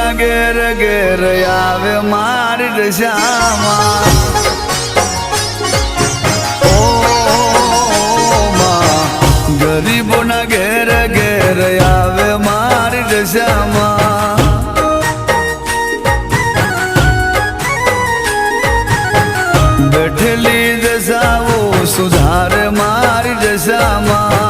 ગરીબોના ઘેર ઘેર આવે મારી દશામાં ગરીબોના ઘેર ઘેર આવે મારી દશામાં બેઠેલી દશાઓ સુધારે મારી દશામાં